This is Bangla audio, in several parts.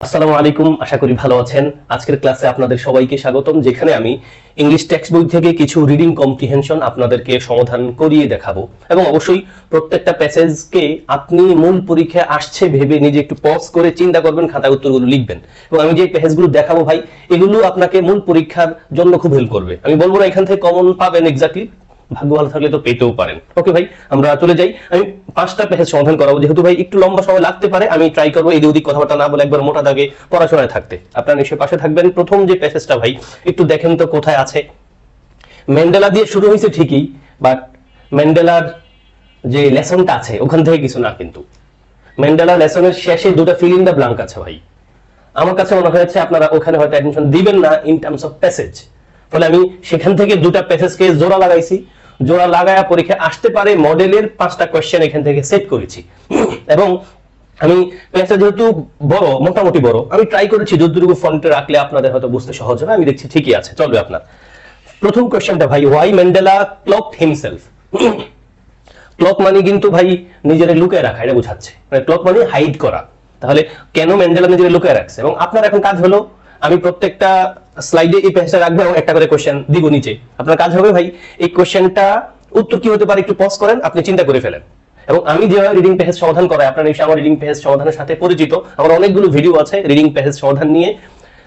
আসসালামু আলাইকুম, আশা করি ভালো আছেন। আজকের ক্লাসে আপনাদের সবাইকে স্বাগতম, যেখানে আমি ইংলিশ টেক্সট বই থেকে কিছু রিডিং কম্প্রিহেনশন আপনাদেরকে সমাধান করিয়ে দেখাবো এবং অবশ্যই প্রত্যেকটা প্যাসেজকে আপনি মূল পরীক্ষায় আসছে ভেবে নিজে একটু পজ করে চিন্তা করবেন, খাতায় উত্তরগুলো লিখবেন এবং আমি যে প্যাসেজগুলো দেখাবো ভাই, এগুলো আপনাকে মূল পরীক্ষার জন্য খুব হেল্প করবে। আমি বলবো না এখান থেকে কমন পাবেন, এক্স্যাক্টলি ভাগ্য ভালো থাকলে তো পেতেও পারেন। ওকে ভাই, আমরা চলে যাই। আমি 5টা প্যাসেজ সমাধান করাবো, যেহেতু ভাই একটু লম্বা সময় লাগতে পারে। আমি ট্রাই করবো এদিক ওদিক কথাবার্তা না বলে একবার মোটা দাগে পড়াশোনায় থাকতে। আপনারা নিশ্চয়ই পাশে থাকবেন। প্রথম যে প্যাসেজটা ভাই একটু দেখেন তো কোথায় আছে। ম্যান্ডেলা দিয়ে শুরু হয়েছে ঠিকই, বাট ম্যান্ডেলার যে লেসনটা আছে ওখান থেকে কিছু না। কিন্তু ম্যান্ডেলার লেসনের শেষে দুটো ফিল ইন দ্য ব্ল্যাঙ্ক আছে ভাই। আমার কাছে মনে হয়েছে আপনারা ওখানে হয়তো অ্যাডমিশন দিবেন না ইন টার্মস অফ প্যাসেজ, ফলে আমি সেখান থেকে দুটা প্যাসেজকে জোড়া লাগাইছি। জোড়া লাগায়া পরীক্ষা আসতে পারে মডেলের 5টা কোয়েশ্চেন এখান থেকে সেট করেছি। এবং আমি প্যাসেজ যেহেতু বড়, মোটামুটি বড়, আমি ট্রাই করেছি যতটুকু ফন্টে রাখলে আপনাদের হয়তো বুঝতে সহজ হবে। আমি দেখছি ঠিকই আছে, চলবে আপনার। প্রথম কোয়েশ্চেনটা ভাই, why Mandela clocked himself. Clock মানে কিন্তু ভাই নিজের লুকিয়ে রাখা, এটা বোঝাচ্ছে। মানে ক্লক মানে হাইড করা। তাহলে কেন ম্যান্ডেলা নিজের লুকিয়ে রাখছে? এবং আপনার এখন কাজ হলো, আমি প্রত্যেকটা স্লাইডে এই পেজটা রাখবো এবং একটা করে কোশ্চেন দিব নিচে। আপনার কাজ হবে ভাই, এই কোশ্চেনটা উত্তর কি হতে পারে একটু পজ করেন, আপনি চিন্তা করে ফেলেন। এবং আমি যেভাবে রিডিং পেজ সমাধান করাই, আপনারা নিশ্চয়ই আমার রিডিং পেজ সমাধানের সাথে পরিচিত। আমার অনেকগুলো ভিডিও আছে রিডিং পেজ সমাধান নিয়ে,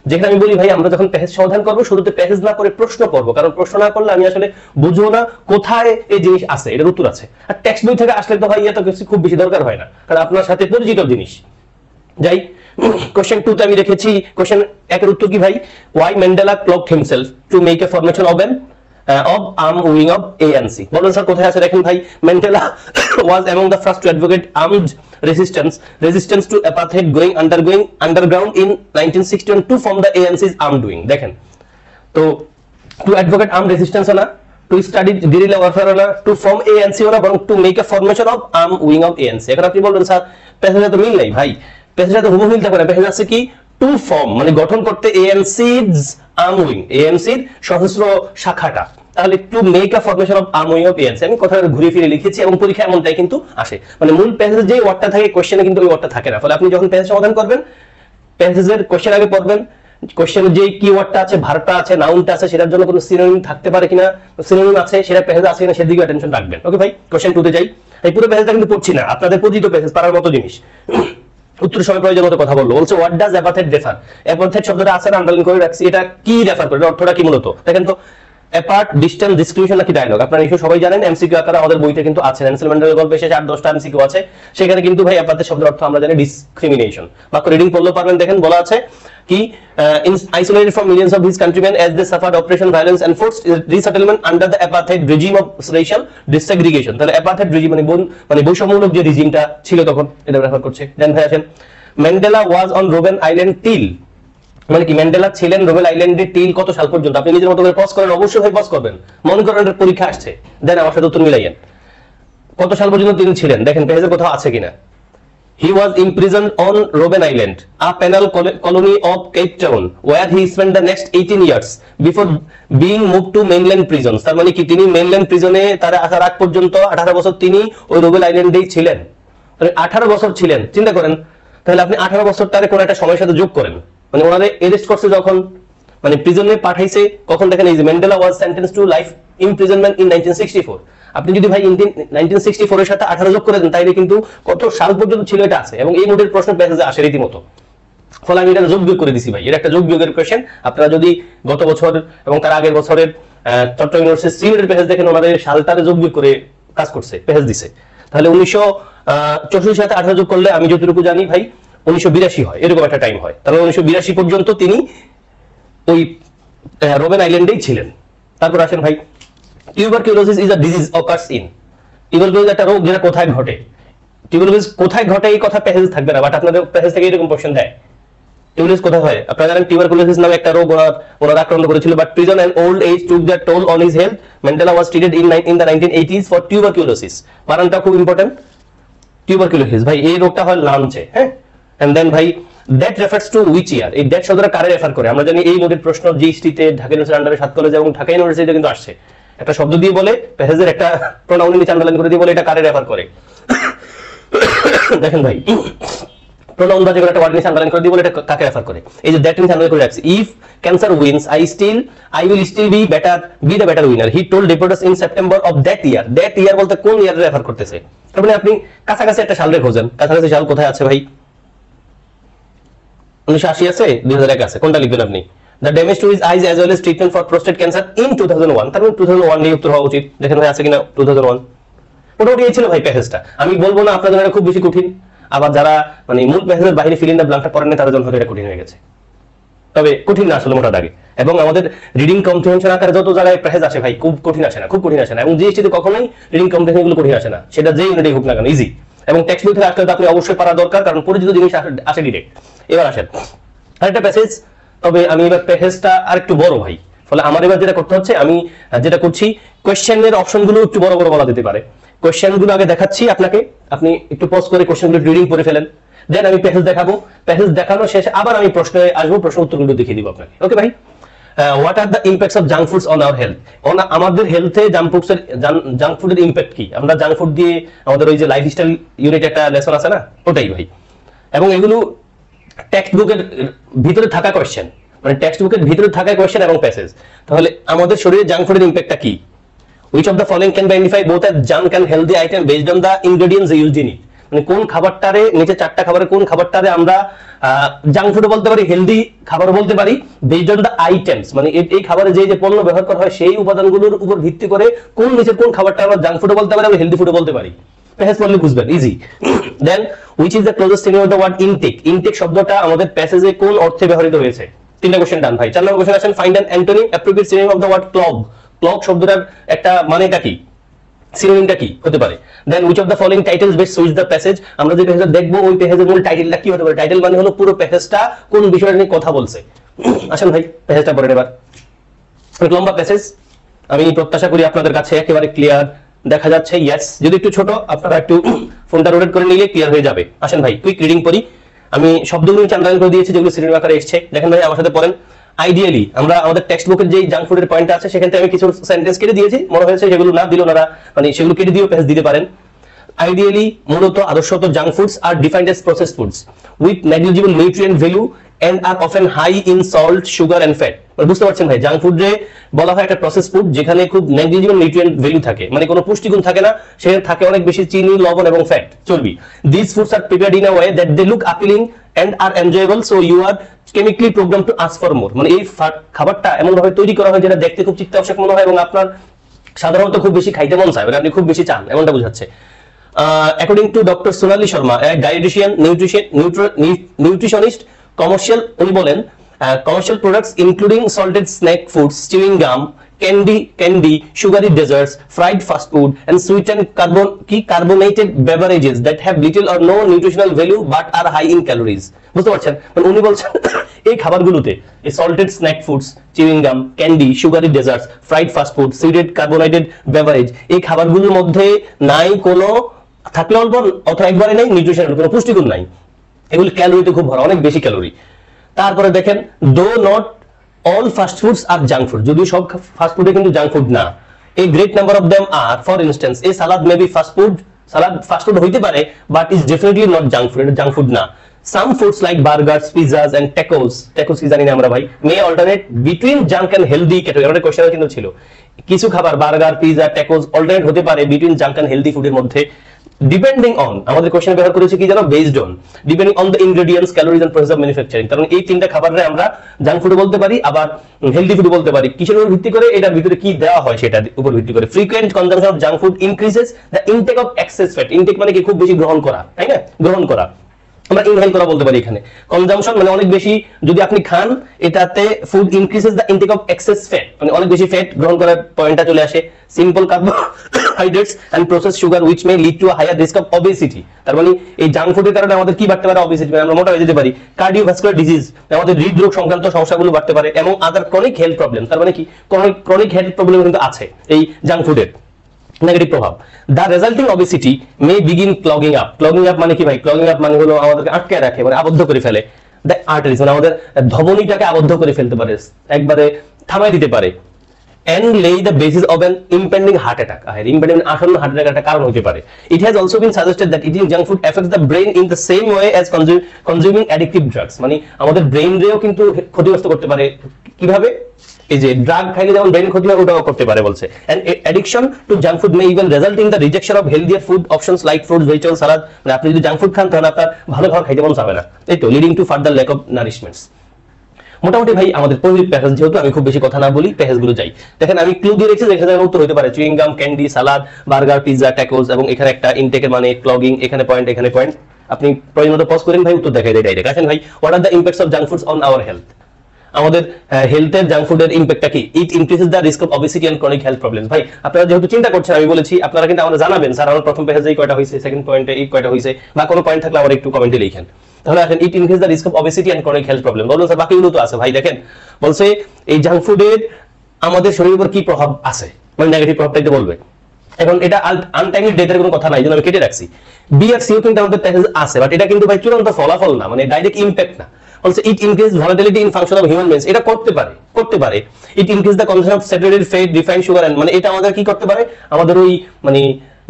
যেখানে আমি বলি ভাই আমরা যখন প্যাসেজ সমাধান করবো শুরুতে প্যাসেজ না করে প্রশ্ন করবো, কারণ প্রশ্ন না করলে আমি আসলে বুঝবো না কোথায় এই জিনিস আছে, এটার উত্তর আছে। আর টেক্সট বই থেকে আসলে তো ভাই এত কিছু খুব বেশি দরকার হয় না, কারণ আপনার সাথে পরিচিত জিনিস। যাই, কোশ্চেন 2 তে আমি রেখেছি কোশ্চেন 1 এর উত্তর কি ভাই, why Mandela clocked himself to make a formation of an arm wing of ANC। বলুন স্যার কোথায় আছে? দেখেন ভাই, Mandela was among the first to advocate armed resistance to apartheid undergoing underground in 1961 to form the ANC's armed wing। দেখেন তো, to advocate armed resistance না, to study guerrilla warfare না, to form ANC না, বরং to make a formation of armed wing of ANC। এখন আপনি বলবেন স্যার প্যাসেজে তো মিল নাই। ভাই প্যাসেজে তো হুবহু মিল থাকে না। প্যাসেজ আছে কি, টু ফর্ম মানে গঠন করতে ANC's arm wing, ANC'র সশস্ত্র শাখাটা। তাহলে to make a formation of arm wing of ANC। আমি কথাটা ঘুরে ফিরে লিখেছি এবং পরীক্ষা এমনটাই কিন্তু আসে। মানে মূল প্যাসেজে যে ওয়ার্ডটা থাকে কোশ্চেনে কিন্তু ওই ওয়ার্ডটা থাকে না। ফলে আপনি যখন প্যাসেজ সমাধান করবেন, প্যাসেজের কোশ্চেন আগে পড়বেন, কোশ্চেনের যে কিওয়ার্ডটা আছে, ভার্বটা আছে, নাউনটা আছে, সেটার জন্য কোনো সিনোনিম থাকতে পারে কিনা, সিনোনিম আছে সেটা প্যাসেজে আছে কিনা সেদিকে অ্যাটেনশন রাখবেন। ওকে ভাই, কোশ্চেন 2 তে যাই। এই পুরো প্যাসেজটা কিন্তু পড়ছি না, আপনাদের পরিচিত প্যাসেজ, পারার মতো জিনিস। উত্তর সময় প্রয়োজন মতো কথা বলবো। বলছে what does apartheid refer. Apartheid শব্দটা আছে, আন্ডারলাইন করে রাখছি। এটা কি রেফার করে, অর্থটা কি মূলত দেখেন তো। অ্যাপার্ট, ডিসটেন্স, ডিসক্রিমিনেশন নাকি ডায়লগ। আপনারা নিশ্চয়ই সবাই জানেন, এমসিকিউ আকারে আমাদের বইতে কিন্তু আছে। নেলসন ম্যান্ডেলার গল্পে শেষে 8-10টা এমসিকিউ আছে, সেখানে কিন্তু ভাই অ্যাপার্থাইড শব্দের অর্থ আমরা জানি ডিসক্রিমিনেশন। বাক্য রিডিং পড়লেও পারবেন। দেখেন বলা আছে কি, isolated from millions of his countrymen as they suffered oppression, violence and forced resettlement under the apartheid regime of racial desegregation। তাহলে অ্যাপার্থাইড রিজিম মানে বৈষম্যমূলক যে রিজিমটা ছিল তখন, এটা রেফার করছে। দেন ভাই আসেন, Mandela was on Robben island till, মানে কি ম্যান্ডেলা ছিলেন রোবেন আইল্যান্ডে টিল কত সাল পর্যন্ত। আপনি নিজের মতো করে পজ করেন, অবশ্যই ভাই পজ করবেন, মনে করেন পরীক্ষা আসছে, দেন আমার সাথে উত্তর মিলাইয়েন। কত সাল পর্যন্ত তিনি ছিলেন দেখেন, পেজের কোথাও আছে কিনা। He was imprisoned on Robben Island, a penal colony of Cape Town, where he spent the next 18 years before being moved to mainland prisons। তার মানে কি তিনি মেইনল্যান্ড প্রিজনে তার আসার আগ পর্যন্ত 18 বছর তিনি ওই রোবেন আইল্যান্ডেই ছিলেন। তাহলে 18 বছর ছিলেন, চিন্তা করেন। তাহলে আপনি 18 বছরটারে কোন একটা সময়ের সাথে যোগ করেন। মানে ওনারে অ্যারেস্ট করছে যখন, মানে প্রিজনে পাঠাইছে কখন, দেখেন এই যে Mandela was sentenced to life imprisonment in 1964। আপনি যদি ভাই 1964 এর সাথে 18 যোগ করে দেন, তাইলে কিন্তু কত সাল পর্যন্ত ছিল এটা আছে। এবং এই মোডের প্রশ্ন প্যাসেজে আসে রীতিমতো। ফলে আমি এটা যোগ বিয়োগ করে দিছি ভাই। এটা একটা যোগ বিয়োগের কোশ্চেন। আপনারা যদি গত বছর এবং তার আগের বছরের চট্টগ্রাম ইউনিভার্সিটি সিভিলের প্যাসেজ দেখেন, ওনাদের সালটারে যোগ বিয়োগ করে কাজ করছে, প্যাসেজ দিছে। তাহলে 1964 সাথে 18 যোগ করলে আমি যতটুকু জানি ভাই 1982 হয়, এরকম একটা টাইম হয়। তাহলে 1982 পর্যন্ত তিনি ওই রোবেন আইল্যান্ডেই ছিলেন। তারপর আসেন ভাই, tuberculosis is a disease occurs in. Tuberculosis একটা রোগ যেটা কোথায় ঘটে। টিউবারকিউলোসিস কোথায় ঘটে এই কথা প্যাসেজ থাকবে না, বাট আপনাদের প্যাসেজ থেকে এরকম কোশ্চেন দেয়, টিউবারকিউলোসিস কোথায় হয়। আপনারা জানেন টিউবারকিউলোসিস নামে একটা রোগ ওনার আক্রান্ত করেছিল, but prison and old age took the toll on his health. Mandela was treated in the 1980s for tuberculosis. বানানটা খুব ইম্পর্টেন্ট, টিউবারকিউলোসিস ভাই এই রোগটা হয় লাঞ্চে। হ্যাঁ, এন্ড দেন ভাই that refers to which year. এই দ্যাট শব্দটা কারে রেফার করে? আমরা জানি এই মোডের প্রশ্ন জিএসটিতে, ঢাকা ইউনিভার্সিটির আন্ডারে 7 কলেজ এবং ঢাকা ইউনিভার্সিটিতে কিন্তু আসছে। একটা শব্দ দিয়ে বলে, প্যাসেজের একটা প্রোনাউন নিচে আন্ডারলাইন করে দিয়ে বলে এটা কারে রেফার করে। দেখেন ভাই, প্রোনাউন বা যে কোনো একটা ওয়ার্ড নিয়ে আন্ডারলাইন করে দিব, এটা কাকে রেফার করে? এই যে দ্যাট মিন্স আন্ডারলাইন করে রাখছি। If cancer wins I will still be the better winner, he told reporters in September of that year. That year বলতে কোন ইয়ার রেফার করতেছে? তার মানে আপনি কাছাকাছি একটা সাল খোঁজেন, কাছাকাছি সাল কোথায় আছে ভাই? 1980 আছে, 2001 আছে, কোনটা লিখবেন আপনি? The damage to his eyes as well as treatment for prostate cancer in 2001, তার মানে 2001 নিয়ে উত্তর হওয়া উচিত। দেখেন ভাই আছে কিনা 2001। মোটামুটি এই ছিল ভাই প্যাসেজটা। আমি বলবো না আপনাদের এটা খুব বেশি কঠিন, আবার যারা মানে মূল প্যাসেজের বাইরে ফিল ইন দ্য ব্ল্যাঙ্কটা পড়েন না তাদের জন্য এটা কঠিন হয়ে গেছে, তবে কঠিন না আসলে মোটা দাগে। এবং আমাদের রিডিং কম্প্রিহেনশন আকারে যত জায়গায় প্যাসেজ আসে ভাই খুব কঠিন আসে না, খুব কঠিন আসে না। এবং জিএসটিতে কখনোই রিডিং কম্প্রিহেনশন গুলো কঠিন আসে না, সেটা যে ইউনিটে হোক না কেন ইজি। এবং টেক্সট বই থেকে আসলে তো আপনি অবশ্যই পারা দরকার, কারণ পরিচিত জিনিস আসে ডিরেক্ট। এবার আসেন আরেকটা প্যাসেজ, তবে আমি এবার প্যাসেজটা আর একটু বড় ভাই, ফলে আমার এবার যেটা করতে হচ্ছে, আমি যেটা করছি কোয়েশ্চেনের অপশনগুলো একটু বড় বড় বলা যেতে পারে। কোয়েশ্চেনগুলো আগে দেখাচ্ছি আপনাকে, আপনি একটু পজ করে কোয়েশ্চেনগুলো রিডিং করে ফেলেন, দেন আমি প্যাসেজ দেখাবো। প্যাসেজ দেখানোর শেষে আবার আমি প্রশ্নে আসবো, প্রশ্ন উত্তরগুলো দেখিয়ে দিব আপনাকে। ওকে ভাই? What are the impacts of junk foods on our health? আমাদের হেলথে জাঙ্ক ফুডের ইম্প্যাক্ট কি? আমরা জাঙ্ক ফুড দিয়ে আমাদের ওই যে লাইফস্টাইল ইউনিট একটা লেসন আছে না, ওটাই ভাই। এবং এগুলো টেক্সট বুকের ভিতরে থাকা কোয়েশ্চেন, মানে টেক্সট বুকের ভিতরে থাকা কোয়েশ্চেন এবং প্যাসেজ। তাহলে আমাদের শরীরে জাঙ্ক ফুডের ইম্প্যাক্টটা কি? Which of the following can be identified both as junk and healthy item based on the ingredients used in it? মানে কোন খাবারটারে, নিচে চারটা খাবারে কোন খাবারটারে আমরা জাঙ্ক ফুড বলতে পারি, হেলদি খাবার বলতে পারি, বেসড অন দ্য আইটেমস, মানে এই খাবারে যে যে পণ্য ব্যবহার করা হয় সেই উপাদানগুলোর উপর ভিত্তি করে কোন নিচের কোন খাবারটা আমরা জাঙ্ক ফুড বলতে পারি, আমরা হেলদি ফুড বলতে পারি। প্যাসেজ পড়লে বুঝবেন, easy. Then which is the closest synonym of the word intake? Intake শব্দটা আমাদের প্যাসেজে কোন অর্থে ব্যবহৃত হয়েছে? তিনটা কোশ্চেন ডান ভাই। 4 নম্বর কোশ্চেন আসেন, find an antonym appropriate synonym of the word clog. Clog শব্দটার একটা মানেটা কি, সিনোনিমটা কি হতে পারে? দেন which of the following titles best suits the passage? আমরা যে প্যাসেজটা দেখবো ওই প্যাসেজের মূল টাইটেলটা কি হতে পারে? টাইটেল মানে হলো পুরো প্যাসেজটা কোন বিষয়টা নিয়ে কথা বলছে। আসেন ভাই প্যাসেজটা পড়েন এবার। অনেক লম্বা প্যাসেজ, আমি প্রত্যাশা করি আপনাদের কাছে একেবারে ক্লিয়ার দেখা যাচ্ছে। ইয়েস, যদি একটু ছোট আপনারা একটু ফোনটা রোটেট করে নিলে ক্লিয়ার হয়ে যাবে। আসেন ভাই কুইক রিডিং করি। আমি শব্দগুলো আন্ডারলাইন করে দিয়েছি যেগুলো সিনোনিম আকারে এসেছে। দেখেন ভাই আমার সাথে পড়েন। আইডিয়ালি আমরা আমাদের টেক্সট বুকের যে জাঙ্ক ফুডের পয়েন্টটা আছে সেখান থেকে আমি কিছু সেন্টেন্স কেটে দিয়েছি, মনে হয়েছে সেগুলো না দিলেও ওনারা মানে সেগুলো কেটে দিয়েও প্যাসেজ দিতে পারেন। আইডিয়ালি মূলত আদর্শত junk foods are defined as processed foods with negligible nutrient value and are often high in salt, sugar and fat। বুঝতে পারছেন ভাই, জাঙ্ক ফুড যে বলা হয় একটা প্রসেস ফুড যেখানে খুব নেগলিজিবল নিউট্রিয়েন্ট ভ্যালু থাকে, মানে কোনো পুষ্টিগুণ থাকে না, সেখানে থাকে অনেক বেশি চিনি, লবণ এবং ফ্যাট, চর্বি। This foods are prepared in a way that they look appealing and are enjoyable, so you are chemically programmed to ask for more। মানে এই খাবারটা এমন ভাবে তৈরি করা হয় যেটা দেখতে খুব চিত্তাকর্ষক মনে হয় এবং আপনার সাধারণত খুব বেশি খাইতে মন চায়, মানে আপনি খুব বেশি চান, এমনটা বোঝাচ্ছে। According to Dr. Sonali Sharma, a dietitian, nutritionist, commercial, উনি বলেন commercial products including salted snack foods, chewing gum, candy, sugary desserts, fried fast food and sweetened carbonated beverages that have little or no nutritional value but are high in calories। বুঝতে পারছেন, মানে উনি বলছেন এই খাবারগুলোতে এই salted snack foods, chewing gum, candy, sugary desserts, fried fast food, sweetened carbohydrate beverage, এই খাবারগুলোর মধ্যে নাই কোনো, থাকলে অল্প অথবা একবারে নেই নিউট্রিশনাল কোনো পুষ্টিগুণ নাই, এগুলো ক্যালোরিতে খুব ভরা, অনেক বেশি ক্যালোরি। তারপরে দেখেন দো not all fast foods are junk food, যদিও সব ফাস্ট ফুডে কিন্তু জাঙ্ক ফুড না। a great number of them are, for instance a salad may be fast food, salad fast food হইতে পারে but is definitely not junk food, এটা জাঙ্ক ফুড না। some foods like burgers, pizzas and tacos কি জানি না আমরা ভাই, may alternate between junk and healthy category। আমাদের কোশ্চেন কিন্তু ছিল কিছু খাবার বার্গার, পিজা, ট্যাকোস অল্টারনেট হতে পারে বিটুইন জাঙ্ক এন্ড হেলদি ফুডের মধ্যে, ডিপেন্ডিং অন, আমাদের কোশ্চেন ব্যবহার করেছি কি জানো, based on, depending on the ingredients, calories and process of manufacturing. কারণ এই তিনটা খাবারে আমরা জাঙ্ক ফুড বলতে পারি আবার হেলদি ফুড বলতে পারি। কিসের উপর ভিত্তি করে? এটার ভিতরে কি দেওয়া হয় সেটার উপর ভিত্তি করে। Frequent consumption of junk food increases the intake of excess fat. Intake মানে কি খুব বেশি গ্রহণ করা, তাই না? গ্রহণ করা, আমরা ইনহেল করা বলতে পারি এখানে। কনজাম্পশন মানে অনেক বেশি যদি আপনি খান, এটাতে food increases the intake of excess fat, মানে অনেক বেশি ফ্যাট গ্রহণ করার পয়েন্টটা চলে আসে। Simple carbohydrates and processed sugar which may lead to a higher risk of obesity. তার মানে এই জাঙ্ক ফুডের কারণে আমাদের কি বাড়তে পারে? ওবেসিটি, মানে আমরা মোটা হয়ে যেতে পারি। কার্ডিওভাস্কুলার ডিজিজ, আমাদের হৃদরোগ সংক্রান্ত সমস্যাগুলো বাড়তে পারে এবং আদার ক্রনিক হেলথ প্রবলেম। তার মানে কি ক্রনিক হেলথ প্রবলেম কিন্তু আছে এই জাঙ্ক ফুডের নেগেটিভ প্রভাব। The resulting obesity May begin clogging up. Clogging up মানে কি ভাই? ক্লগিং আপ মানে হলো আমাদেরকে আটকে রাখে, মানে আবদ্ধ করে ফেলে। দ্য আর্টারিজ মানে আমাদের ধমনীটাকে আবদ্ধ করে ফেলতে পারে, একবারে থামাই দিতে পারে। and lay the basis of an impending heart attack. Impending আসন্ন হার্ট অ্যাটাকের একটা কারণ হতে পারে। It has also been suggested that eating junk food affects the brain in the same way as consuming addictive drugs. মানে আমাদের ব্রেইনরেও কিন্তু ক্ষতিগ্রস্ত করতে পারে। কিভাবে? এই যে ড্রাগ খাইলে যেমন ব্রেন ক্ষতি হয় ওটাও করতে পারে বলছে। And addiction to junk food may even result in the rejection of healthier food options like fruits, vegetables, salad. মানে আপনি যদি জাঙ্ক ফুড খান তাহলে আপনার ভালো খাবার খাইতে মন চাবে না, তাই তো, leading to further lack of nourishments. মোটামুটি ভাই আমাদের পরিমিত প্যাকেজ, যেহেতু আমি খুব বেশি কথা না বলি প্যাকেজগুলো যাই। দেখেন আমি ক্লু দিয়ে রেখেছি, যেখানে উত্তর হতে পারে চুইং গাম, ক্যান্ডি, সালাদ, বার্গার, পিৎজা, ট্যাকোস, এবং এখানে একটা ইনটেকের মানে ক্লগিং, এখানে পয়েন্ট, এখানে পয়েন্ট। আপনি প্রয়োজন মতো পজ করেন ভাই, উত্তর দেখাই দেয় ডাইরেক্ট। আসেন ভাই, what are the impacts of junk foods on our health? আমাদের হেলথের জাঙ্ক ফুডের ইম্প্যাক্টটা কি? It increases the risk of obesity and chronic health problems. ভাই আপনারা যেহেতু চিন্তা করছেন, আমি বলেছি আপনারা কিন্তু আমাদের জানাবেন, স্যার আমার প্রথম পেজে এই কয়টা হয়েছে, সেকেন্ড পয়েন্টে এই কয়টা হয়েছে, বা কোনো পয়েন্ট থাকলে আবার একটু কমেন্টে লিখেন। তাহলে আসেন, it increase the risk of obesity and chronic health problem. বলুন স্যার বাকিগুলো তো আছে। ভাই দেখেন বলছে এই জাঙ্ক ফুডের আমাদের শরীরের উপর কি প্রভাব আছে, মানে নেগেটিভ প্রভাবটাই তো বলবে। এখন এটা আনটাইমলি ডেথের কোনো কথা নাই, যেন আমি কেটে রাখছি। বি আর সিও কিন্তু আমাদের প্যাকেজ আছে, বাট এটা কিন্তু ভাই চূড়ান্ত ফলাফল না, মানে ডাইরেক্ট ইম্প্যাক্ট না। Also it increase volatility in function of human brains, এটা করতে পারে। It increase the consumption of saturated fat, refined sugar, and মানে এটা আমাদের কি করতে পারে, আমাদের ওই মানে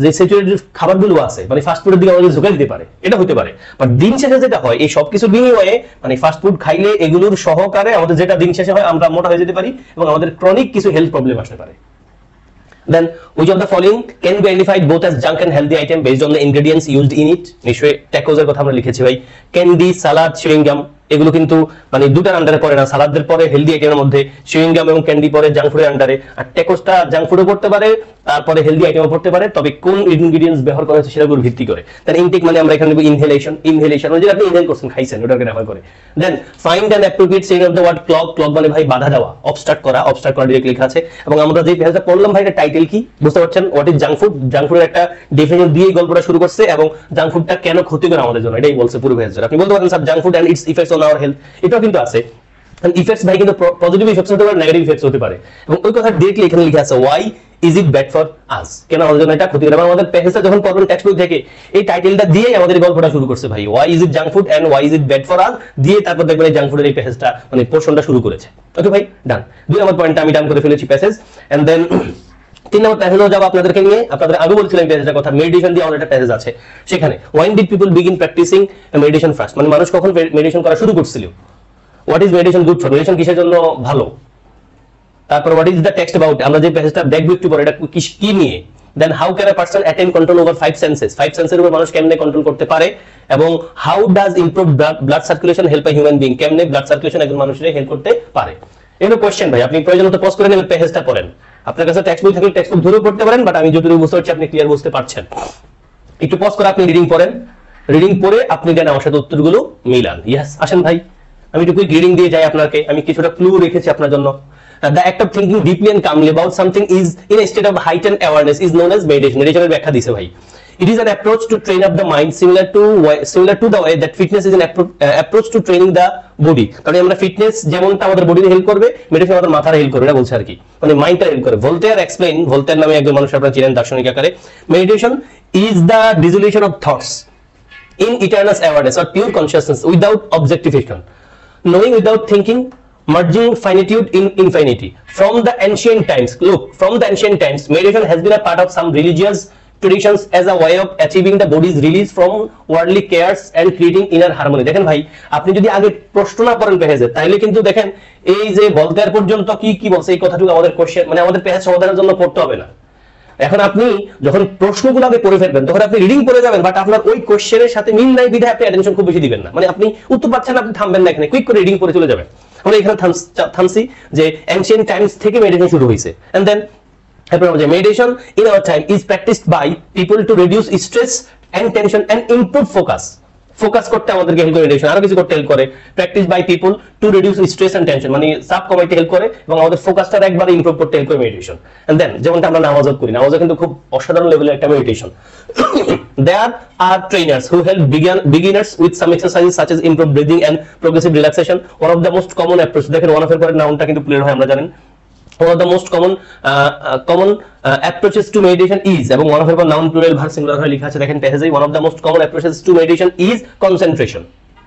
যে স্যাচুরেটেড খাবারগুলো আছে মানে ফাস্ট ফুডের দিকে আমাদের ঝুঁকে দিতে পারে, এটা হতে পারে। বাট দিন শেষে যেটা হয়, এই সব কিছু বিনিময়ে মানে ফাস্ট ফুড খাইলে এগুলোর সহকারে আমাদের যেটা দিন শেষে হয়, আমরা মোটা হয়ে যেতে পারি এবং আমাদের ক্রনিক কিছু হেলথ প্রবলেম আসতে পারে। Then which of the following can be identified both as junk and healthy item based on the ingredients used in it? নিশ্চয়ই ট্যাকোজের কথা আমরা লিখেছি ভাই। ক্যান্ডি, সালাদ, চুইং গাম এগুলো কিন্তু মানে দুটার আন্ডারে পড়ে না। সালাদের পরে হেলদি আইটেমের মধ্যে, চুইং গাম এবং ক্যান্ডি পরে জাঙ্ক ফুডের আন্ডারে, আর ট্যাকোসটা জাঙ্ক ফুডও পড়তে পারে, তারপরে হেলদি আইটেমও পড়তে পারে, তবে কোন ইনগ্রেডিয়েন্টস ব্যবহার করা হচ্ছে সেটার উপর ভিত্তি করে। দেন ইনটেক মানে আমরা এখানে নেব ইনহেলেশন মানে যেটা আপনি ইনহেল করছেন, খাইছেন, ওটাকে রেফার করে। Then find and appropriate sense of the word clog মানে ভাই বাধা দেওয়া, অবস্ট্রাক্ট করা ডিরেক্ট লেখা আছে। এবং আমরা যে পেজটা পড়লাম ভাই, এটা টাইটেল কি বুঝতে পারছেন? What is junk food? Junk ফুডের একটা ডেফিনিশন দিয়ে গল্পটা শুরু করছে, এবং জাঙ্ক ফুডটা কেন ক্ষতিকর আমাদের জন্য এটাই বলছে পুরো পেজটা। আপনি বলতে পারেন sir junk food and its effects on our health, এটাও কিন্তু আছে। ইফেক্টস ভাই কিন্তু পজিটিভ ইফেক্টস হতে পারে, নেগেটিভ ইফেক্টস হতে পারে, এবং ওই কথা ডিরেক্টলি এখানে লেখা আছে, why is it bad for us, কেন আমাদের জন্য এটা ক্ষতিকর। এবং আমাদের পেজটা যখন পড়বেন টেক্সট বই থেকে, এই টাইটেলটা দিয়ে আমাদের গল্পটা শুরু করছে ভাই, why is it junk food and why is it bad for us দিয়ে তারপর দেখবেন এই জাঙ্ক ফুডের এই পেজটা মানে পোরশনটা শুরু করেছে। ওকে ভাই, ডান। 2 নম্বর পয়েন্টটা আমি ডান করে ফেলেছি প্যাসেজ। এন্ড দেন 3 নম্বর প্যাসেজও যাব আপনাদেরকে নিয়ে। আপনাদের আগে বলছিলাম প্যাসেজের কথা, মেডিটেশন দিয়ে আমাদের একটা প্যাসেজ আছে সেখানে। When did people begin practising meditation first, মানে মানুষ কখন মেডিটেশন করা শুরু করছিল? What is meditation good for? Meditation কিসের জন্য ভালো? তারপর what is the text about, আমরা যে প্যাসেজটা দেখব একটু পরে, এটা কি নিয়ে। Then how can a person attain control over 5 senses, 5 সেন্সের উপর মানুষ কেমনে কন্ট্রোল করতে পারে, এবং how does improve blood circulation help a human being, কেমনে ব্লাড সার্কুলেশন একজন মানুষের হেল্প করতে পারে। এগুলো কোশ্চেন ভাই, আপনি প্রয়োজন মতো পজ করে নেবেন, প্যাসেজটা পড়েন। আপনার কাছে টেক্সট বই থাকলে টেক্সট বুক ধরেও পড়তে পারেন, বাট আমি যতটুকু বুঝতে পারছি আপনি ক্লিয়ার বুঝতে পারছেন। একটু পজ করে আপনি রিডিং পড়েন, রিডিং পড়ে আপনি দেন আমার সাথে উত্তরগুলো মিলান। ইয়েস, আসেন ভাই আমি একটু কুইক রিডিং দিয়ে যাই আপনাকে। আমি কিছুটা ক্লু রেখেছি আপনার জন্য। The act of thinking deeply and calmly about something is in a state of heightened awareness is known as meditation. Meditation এর ব্যাখ্যা দিছে ভাই। It is an approach to train up the mind similar to the way that fitness is an approach to training the body. কারণ আমরা ফিটনেস যেমনটা আমাদের বডিতে হেল্প করবে, মেডিটেশন আমাদের মাথার হেল্প করবে, এটা বলছে আর কি, মানে মাইন্ডটা হেল্প করে। ভোল্টেয়ার এক্সপ্লেইন, ভোল্টেয়ার নামে একজন মানুষ আপনারা চিনেন দার্শনিক আকারে, meditation is the dissolution of thoughts in eternal awareness or pure consciousness without objectification, knowing without thinking, merging finitude in infinity. From the ancient times, look, from the ancient times, meditation has been a part of some religious traditions as a way of achieving the body's release from worldly cares and creating inner harmony. দেখেন ভাই, আপনি যদি আগে প্রশ্ন না পড়েন পেজে, তাহলে কিন্তু দেখেন এই যে ভোল্টেয়ার পর্যন্ত কি বলছে এই কথাটুকু আমাদের কোশ্চেন মানে আমাদের পেজ সমাধানের জন্য পড়তে হবে না। এখন আপনি যখন প্রশ্নগুলো আগে পড়ে ফেলবেন তখন আপনি রিডিং পড়ে যাবেন, বাট আপনার ওই কোশ্চেনের সাথে মিল নাই বিধায় আপনি অ্যাটেনশন খুব বেশি দিবেন না। মানে আপনি উত্তর পাচ্ছেন, আপনি থামবেন না, এখানে কুইক করে রিডিং পড়ে চলে যাবেন। আমরা এখানে থামছি যে এনশিয়েন্ট টাইমস থেকে মেডিটেশন শুরু হয়েছে। And then meditation in our time is practised by people to reduce stress and tension and improve focus করতে আমাদেরকে হেল্প করে মেডিটেশন, আরো কিছু করতে হেল্প করে। Practice by people to reduce stress and tension, মানে চাপ কমাইতে হেল্প করে এবং আমাদের ফোকাসটা একবারে ইমপ্রুভ করতে হেল্প করে মেডিটেশন। এন্ড দেন যেমনটা আমরা নামাজও করি, নামাজও কিন্তু খুব অসাধারণ লেভেলের একটা meditation. There are trainers who help beginners with some exercises such as improved breathing and progressive relaxation. One of the most common approach, দেখেন ওয়ান অফ এর পরে নাউনটা কিন্তু প্লেয়ার হয় আমরা জানেন। One of the most common approaches to meditation is, এবং one of the noun plural verb singular হয়ে লেখা আছে দেখেন পেজে, one of the most common approaches to meditation is concentration.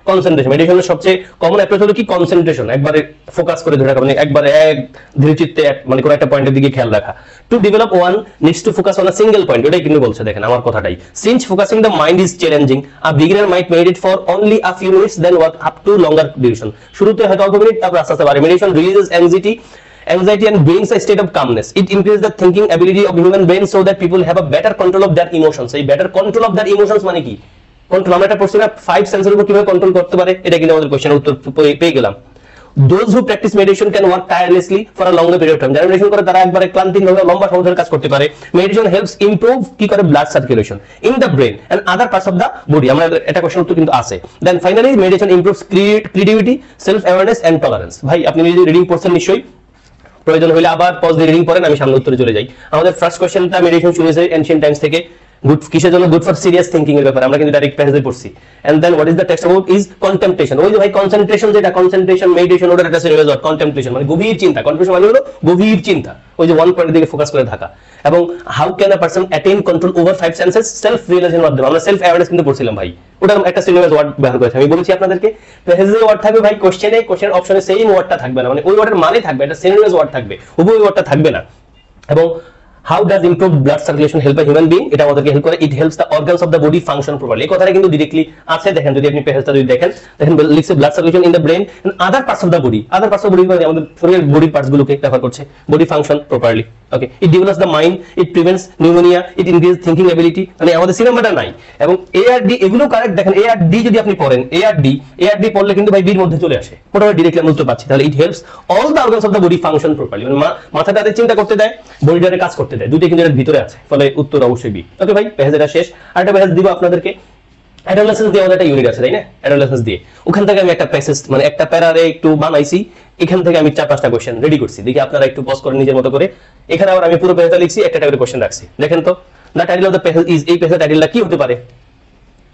Concentration, মেডিটেশনের সবচেয়ে কমন অ্যাপ্রোচ হলো কি কনসেন্ট্রেশন, একবারে ফোকাস করে ধরে রাখা, মানে একবারে এক ধীরচিত্তে মানে কোনো একটা পয়েন্টের দিকে খেয়াল রাখা। To develop one needs to focus on a single point, ওটাই কিন্তু বলছে, দেখেন আমার কথাটাই। Since focusing the mind is challenging, a beginner might meditate for only a few minutes then work up to longer duration. শুরুতে হয়তো অল্প মিনিট, তারপর আস্তে আস্তে বাড়ে। Meditation releases anxiety and brings a state of calmness. It increases the thinking ability of human brain so that people have a better control of their emotions. এই better control of their emotions মানে কি? কন্ট্রোল, আমরা একটা প্রশ্ন 5 সেন্সের উপর কিভাবে কন্ট্রোল করতে পারে, এটা কিন্তু আমাদের কোশ্চেনের উত্তর পেয়ে গেলাম। Those who practice meditation can work tirelessly for a longer period of time. যারা মেডিটেশন করে তারা একবারে ক্লান্তিহীনভাবে লম্বা সময় ধরে কাজ করতে পারে। মেডিটেশন হেল্পস ইমপ্রুভ কি করে blood circulation in the brain and other parts of the body. আমরা এটা কোশ্চেন উত্তর কিন্তু আছে। Then finally meditation improves creativity, self awareness and tolerance. ভাই আপনি যদি রিডিং পড়ছেন নিশ্চয়ই, প্রয়োজন হলে আবার পজ দিয়ে রিডিং করেন, আমি সামনে উত্তরে চলে যাই। আমাদের ফার্স্ট কোশ্চেনটা মেডিটেশন শুরু হয়েছে এনশিয়েন্ট টাইমস থেকে। গুড কিসের জন্য? গুড ফর সিরিয়াস থিংকিং এর ব্যাপারে, আমরা কিন্তু ডাইরেক্ট প্যাসেজে পড়ছি। And then what is the text about is contemplation. ওই যে ভাই কনসেন্ট্রেশন, যেটা কনসেন্ট্রেশন মেডিটেশন ওটার একটা সিনোনিম ওয়ার্ড কন্টেম্পটেশন, মানে গভীর চিন্তা। কন্টেম্পটেশন মানে হলো গভীর চিন্তা, ওই যে ওয়ান পয়েন্টের দিকে ফোকাস করে থাকা। এবং how can a person attain control over 5 senses, self realisation মাধ্যমে। আমরা সেলফ অ্যাওয়ারনেস কিন্তু পড়ছিলাম ভাই, ওটার একটা সিনোনিম ওয়ার্ড ব্যবহার করেছি। আমি বলেছি আপনাদেরকে প্যাসেজে ওয়ার্ড থাকবে ভাই, কোশ্চেন অপশনে সেম ওয়ার্ডটা থাকবে না, মানে ওই ওয়ার্ডের মানে থাকবে, এটা সিনোনিম ওয়ার্ড থাকবে, উভয় ওয়ার্ডটা থাকবে না। এবং how does improved blood circulation help a human being, এটা আমাদেরকে হেল্প করে। it helps the organs of the body function properly, এই কথাটা কিন্তু ডাইরেক্টলি আছে। দেখেন যদি আপনি পেজটা যদি দেখেন লিখছে blood circulation in the brain and other parts of the body, other parts of the body মানে আমাদের শরীরের বডি পার্টস গুলোকে রেফার করছে, body function properly, okay, it develops the mind, it prevents pneumonia, it increases thinking ability, মানে আমাদের সিনেমাটা নাই। এবং ARD এগুলো কারেক্ট। দেখেন ARD যদি আপনি পড়েন, ARD পড়লে কিন্তু ভাই বির মধ্যে চলে আসে, মোটামুটি ডাইরেক্টলি আমি উত্তর পাচ্ছি। তাহলে it helps all the organs of the body function properly, মানে মাথাটাতে চিন্তা করতে দেয়, বডিটাতে কাজ করতে দেয়, দুইটা কিন্তু এর ভিতরে আছে, ফলে উত্তর অবশ্যই বি। ওকে ভাই, পেজটা শেষ। আরেকটা পেজ দিব আপনাদেরকে, অ্যাডোলেসেন্স দিয়ে আমাদের একটা ইউনিট আছে তাই না, অ্যাডোলেসেন্স দিয়ে ওখান থেকে আমি একটা প্যাসেজ মানে একটা প্যারারে একটু বানাইছি, এখান থেকে আমি 4-5টা কোশ্চেন রেডি করছি। দেখি আপনারা একটু পজ করে নিজের মতো করে। এখানে আবার আমি পুরো পেজটা লিখছি, একটা করে কোশ্চেন রাখছি। দেখেন তো the title of the page is, এই পেজের টাইটেলটা কি হতে পারে?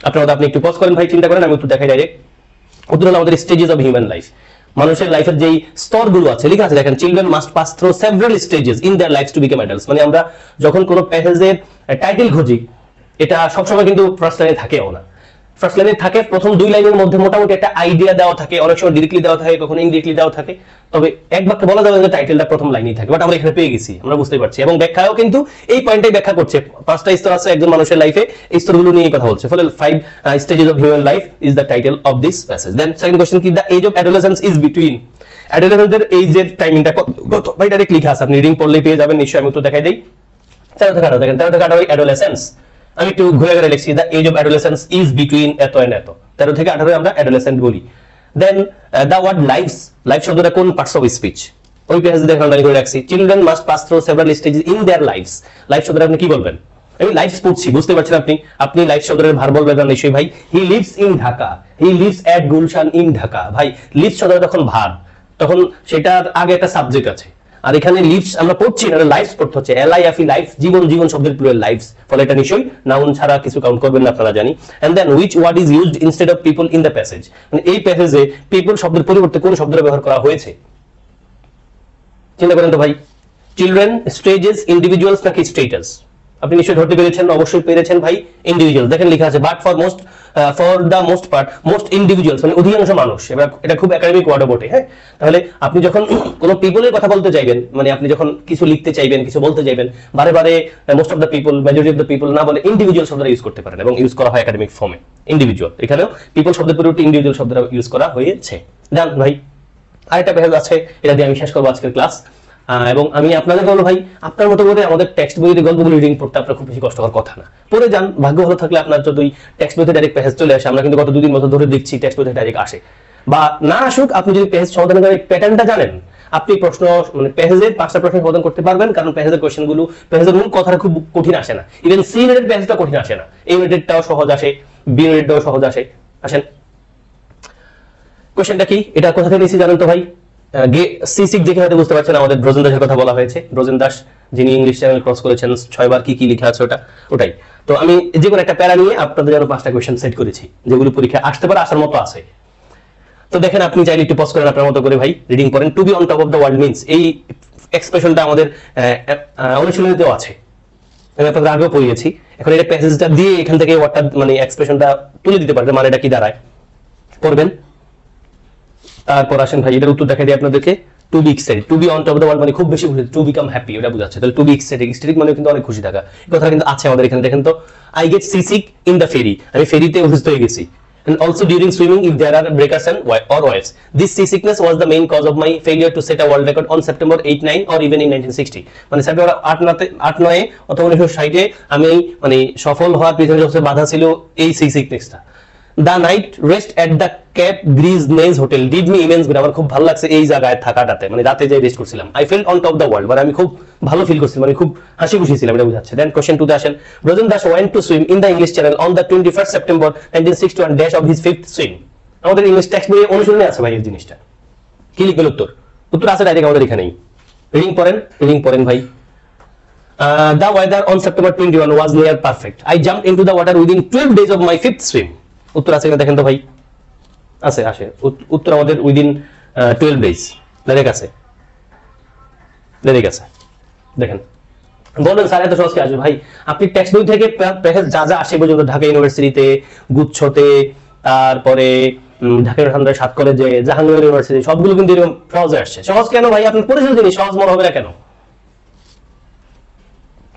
আপনারা আপনি একটু পজ করেন ভাই, চিন্তা করেন, আমি উত্তর দেখাই ডাইরেক্ট। উত্তর হলো আমাদের স্টেজেস অফ হিউম্যান লাইফ, মানুষের লাইফের যেই স্তরগুলো আছে লেখা আছে। দেখেন children must pass through several stages in their lifes to become adults. মানে আমরা যখন কোনো প্যাসেজের টাইটেল খুঁজি, এটা সবসময় কিন্তু ফার্স্ট লাইনে থাকেও না। ফার্স্ট লাইনে থাকে প্রথম 2 লাইনের মধ্যে মোটামুটি একটা আইডিয়া দেওয়া থাকে, অনেক সময় ডিরেক্টলি দেওয়া থাকে, কখনো ইনডিরেক্টলি দেওয়া থাকে। তবে এক বাক্যে বলা যাবে যে টাইটেলটা প্রথম লাইনেই থাকে, বাট আমরা এখানে পেয়ে গেছি, আমরা বুঝতে পারছি। এবং ব্যাখ্যাও কিন্তু এই পয়েন্টটাই ব্যাখ্যা করছে। 5টা স্তর আছে একজন মানুষের লাইফে, এই স্তরগুলো নিয়ে কথা বলছে। ফলে 5 stages of human life is the title of this passage. Then second question কি, the age of adolescence is between. অ্যাডোলেসেন্সের এইজের টাইমিংটা কত ভাই? ডাইরেক্ট লেখা আছে, আপনি রিডিং পড়লেই পেয়ে যাবেন নিশ্চয়ই। আমি উত্তর দেখাই দেই। 13 থেকে 18, দেখেন 13 থেকে 18 অ্যাডোলেসেন্স। আমি একটু ঘুরে ঘুরে লিখছি, the age of adolescence is between এত এন্ড এত। 13 থেকে 18 আমরা অ্যাডোলেসেন্ট বলি। Then the word lifes, life শব্দটা কোন পার্টস অফ স্পিচ? ওই পেজে দেখেন আমি করে রাখছি, children must pass through several stages in their lifes. Life শব্দটা আপনি কি বলবেন? আমি লাইফস পড়ছি, বুঝতে পারছেন আপনি লাইফ শব্দের ভার বলবেন না নিশ্চয়ই ভাই। He lives in Dhaka, he lives at Gulshan in Dhaka. ভাই লিভস শব্দটা যখন ভার, তখন সেটার আগে একটা সাবজেক্ট আছে, আর এখানে লিভস আমরা পড়ছি না, লাইফস পড়তে হচ্ছে, LIFE লাইফ, জীবন শব্দের প্লুরাল লাইফস। ফলে এটা নিশ্চয়ই নাউন ছাড়া কিছু কাউন্ট করবেন না, আপনারা জানি। And then which word is used instead of people in the passage, মানে এই প্যাসেজে পিপল শব্দের পরিবর্তে কোন শব্দের ব্যবহার করা হয়েছে? চিন্তা করেন তো ভাই। চিলড্রেন, স্টেজেস, ইন্ডিভিজুয়ালস নাকি স্টেটাস? আপনি নিশ্চয়ই ধরতে পেরেছেন, অবশ্যই পেরেছেন ভাই। ইন্ডিভিজুয়াল, দেখেন লেখা আছে but for the most part, most individuals মানে অধিকাংশ মানুষ। এবার এটা খুব একাডেমিক ওয়ার্ডও বটে। হ্যাঁ, তাহলে আপনি যখন কোনো পিপলের কথা বলতে চাইবেন, মানে আপনি যখন কিছু লিখতে চাইবেন, কিছু বলতে চাইবেন, বারে বারে most of the people, majority of the people না বলে ইন্ডিভিজুয়াল শব্দটা ইউজ করতে পারেন, এবং ইউজ করা হয় একাডেমিক ফর্মে ইন্ডিভিজুয়াল। এখানেও পিপল শব্দের পরিবর্তে ইন্ডিভিজুয়াল শব্দটা ইউজ করা হয়েছে। জান ভাই, আরেকটা পেজ আছে, এটা দিয়ে আমি শেষ করবো আজকের ক্লাস। এবং আমি আপনাদের বলবো ভাই, আপনার মতো করে আমাদের টেক্সট বইয়ের গল্পগুলো রিডিং পড়তে আপনার খুব বেশি কষ্টকর কথা না, পড়ে যান। ভাগ্য ভালো থাকলে আপনার যদি টেক্সট বইতে ডাইরেক্ট পেজ চলে আসে, আমরা কিন্তু গত 2 দিন মতো ধরে দেখছি টেক্সট বইতে ডাইরেক্ট আসে, বা না আসুক, আপনি যদি পেজ সমাধান করার প্যাটার্নটা জানেন, আপনি প্রশ্ন মানে পেজের 5টা প্রশ্ন সমাধান করতে পারবেন। কারণ পেজের কোশ্চেনগুলো, পেজের মূল কথাটা খুব কঠিন আসে না, ইভেন সি ইউনিটের পেজটা কঠিন আসে না, এই ইউনিটেরটাও সহজ আসে, বি ইউনিটটাও সহজ আসে। আসেন, কোশ্চেনটা কি, এটা কোথা থেকে নিয়েছি জানেন তো ভাই? C6 দেখে হয়তো বুঝতে পারছেন, আমাদের ব্রজেন দাসের কথা বলা হয়েছে। ব্রজেন দাস যিনি ইংলিশ চ্যানেল ক্রস করেছেন 6 বার, কি লেখা আছে ওটাই। তো আমি যে কোনো একটা প্যারা নিয়ে আপনাদের আরো 5টা কোশ্চেন সেট করেছি, যেগুলো পরীক্ষা আসতে পারে, আসার মতো আছে। তো দেখেন, আপনি চাইলে একটু পজ করেন আপনার মতো করে ভাই, রিডিং করেন। To be on top of the world means, এই এক্সপ্রেশনটা আমাদের অনুশীলনীতেও আছে, আমি আপনাদের আগেও পড়িয়েছি। এখন এটা প্যাসেজটা দিয়ে এখান থেকে ওয়ার্ডটা মানে এক্সপ্রেশনটা তুলে দিতে পারবে, মানে এটা কি দাঁড়ায়। পড়বেন। তারপর আসেন ভাই, এটার উত্তর দেখা দিই আপনাদেরকে। To be excited, to be on top of the world মানে খুব বেশি খুশি, টু বিকাম হ্যাপি ওটা বোঝাচ্ছে। তাহলে টু বি এক্সাইটেড, এক্সাইটেড মানে কিন্তু অনেক খুশি থাকা, এই কথা কিন্তু আছে আমাদের এখানে। দেখেন তো, I get sea sick in the ferry, আমি ফেরিতে অসুস্থ হয়ে গেছি। And also during swimming if there are breakers and or waves. This seasickness was the main cause of my failure to set a world record on September 8, 9 or even in 1960. মানে সেপ্টেম্বর 8, 9 অথবা 1960 আমি মানে সফল হওয়ার পিছনে সবচেয়ে বাধা ছিল এই C সিকনেসটা। The night rest at the Cape Grisnez Hotel did me immense good. আমার খুব ভালো লাগছে এই জায়গায় থাকাটাতে, মানে রাতে যে রেস্ট করছিলাম। I felt on top of the world, মানে আমি খুব ভালো ফিল করছিলাম, মানে খুব হাসি খুশি ছিলাম, এটা বোঝাচ্ছে। Then question 2 তে আসেন, Brojan Das went to swim in the English Channel on the 21st September 1961 dash of his 5th swim. আমাদের ইংলিশ টেক্সট বইয়ে অনুশীলনে আছে ভাই এই জিনিসটা। কি লিখবেন উত্তর? উত্তর আছে ডাইরেক্ট আমাদের এখানেই। রিডিং পড়েন ভাই। The weather on September 21 was near perfect. I jumped into the water within 12 days of my 5th swim. উত্তর আছে কিনা দেখেন তো ভাই। আছে উত্তর আমাদের উইদিন 12 ডেজ ডাইরেক্ট আছে দেখেন। বলেন স্যার এত সহজ কি আসবে ভাই? আপনি টেক্সট বই থেকে প্যাকেজ যা যা আসে পর্যন্ত, ঢাকা ইউনিভার্সিটিতে, গুচ্ছতে, তারপরে ঢাকা ইউনিভার্সিটি, সাত কলেজে, জাহাঙ্গীর ইউনিভার্সিটি, সবগুলো কিন্তু এরকম সহজে আসছে। সহজ কেন ভাই? আপনি পড়েছেন জিনিস, সহজ মনে হবে না কেন?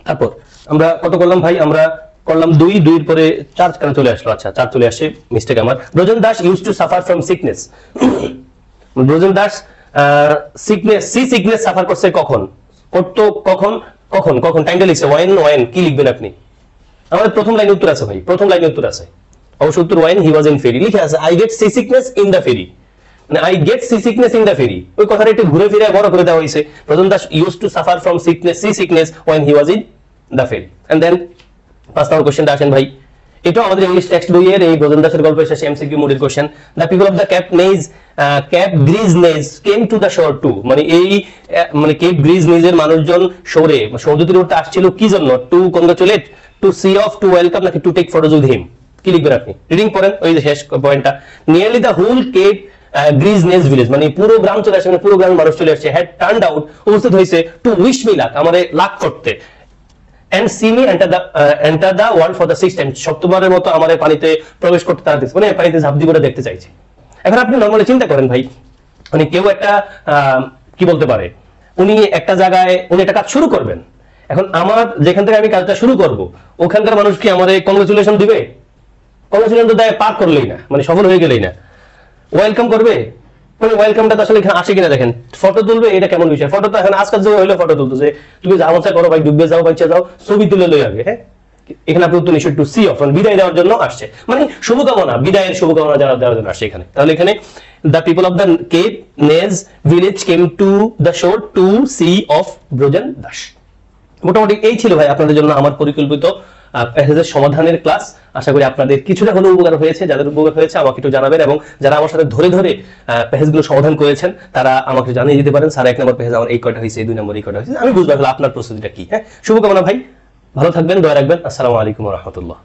তারপর আমরা কত করলাম ভাই? আমরা করলাম 2, 2 এর পরে 4 কেন চলে আসলো? আচ্ছা 4 চলে আসছে, মিস্টেক আমার। Brajan Das use to suffer from sickness. Brajan Das sickness suffer করছে কখন? করতো কখন টাইমটা লিখছে ওয়েন কি লিখবেন আপনি? আমাদের প্রথম লাইনে উত্তর আছে ভাই, প্রথম লাইনে উত্তর আছে অবশ্য। উত্তর when he was in ferry লিখে আছে। I get sea sickness in the ferry, মানে I get sea sickness in the ferry, ওই কথাটা একটু ঘুরে ফিরে বড় করে দেওয়া হয়েছে। Brajan Das use to suffer from sea sickness when he was in the ferry. And then 5 নম্বর কোশ্চেনটা আসেন ভাই। এটা আমাদের ইংলিশ টেক্সট বইয়ের এই ব্রজন দাসের গল্পের শেষে এমসিকিউ মোডের কোশ্চেন। The people of the Cap Gris Nez came to the shore to, মানে এই মানে কেপ গ্রিজনেজের মানুষজন শোরে সমুদ্র তীরে উঠতে আসছিল কি জন্য? To congratulate, to see off, to welcome, নাকি to take photos with him? কি লিখবেন আপনি? রিডিং পড়েন ওই যে শেষ পয়েন্টটা। Nearly the whole Cap Gris Nez village, মানে পুরো গ্রাম চলে আসে, মানে পুরো গ্রামের মানুষ চলে আসছে। হ্যাড টার্নড আউট, উপস্থিত হয়েছে, টু উইশ মি লাক, আমারে লাক করতে। and see me enter the world for the 6th time, সপ্তমবারের মতো আমাদের পানিতে প্রবেশ করতে তারা দিচ্ছে, মানে পানিতে ঝাঁপ দিয়ে দেখতে চাইছে। এখন আপনি নরমালি চিন্তা করেন ভাই, মানে কেউ একটা কি বলতে পারে, উনি একটা জায়গায় উনি একটা কাজ শুরু করবেন। এখন আমার যেখান থেকে আমি কাজটা শুরু করব, ওখানকার মানুষ কি আমাদের কংগ্রেচুলেশন দিবে? কংগ্রেচুলেশন তো দেয় পার করলেই না, মানে সফল হয়ে গেলেই না। ওয়েলকাম করবে, মানে ওয়েলকামটা আসলে এখানে আসে কিনা দেখেন। ফটো তুলবে, এটা কেমন বিষয়? ফটো তো এখন আজকাল যুগে হইলো ফটো তুলতো, যে তুমি যা মজা করো ভাই, ডুববে যাও, বাচ্চা যাও, ছবি তুলে লই আগে। হ্যাঁ, এখানে আপনি উত্তর নিশ্চয় টু সি অফ, বিদায় দেওয়ার জন্য আসছে, মানে শুভকামনা, বিদায়ের শুভকামনা যারা দেওয়ার জন্য আসছে এখানে। তাহলে এখানে the people of the Cap Nez village came to the shore to see off Brajan Das. মোটামুটি এই ছিল ভাই আপনাদের জন্য আমার পরিকল্পিত প্যাসেজের সমাধানের ক্লাস। আশা করি আপনাদের কিছুটা হলেও উপকার হয়েছে। যাদের উপকার হয়েছে আমাকে একটু জানাবেন, এবং যারা আমার সাথে ধরে ধরে প্যাসেজগুলো সমাধান করেছেন তারা আমাকে জানিয়ে দিতে পারেন, স্যার 1 নম্বর প্যাসেজ আমার এই কয়টা হয়েছে, 2 নম্বর এই কয়টা হয়েছে, আমি বুঝবো আপনার প্রস্তুতিটা কি। হ্যাঁ, শুভকামনা ভাই, ভালো থাকবেন, দোয়া রাখবেন। আসসালামু আলাইকুম ওয়া রাহমাতুল্লাহ।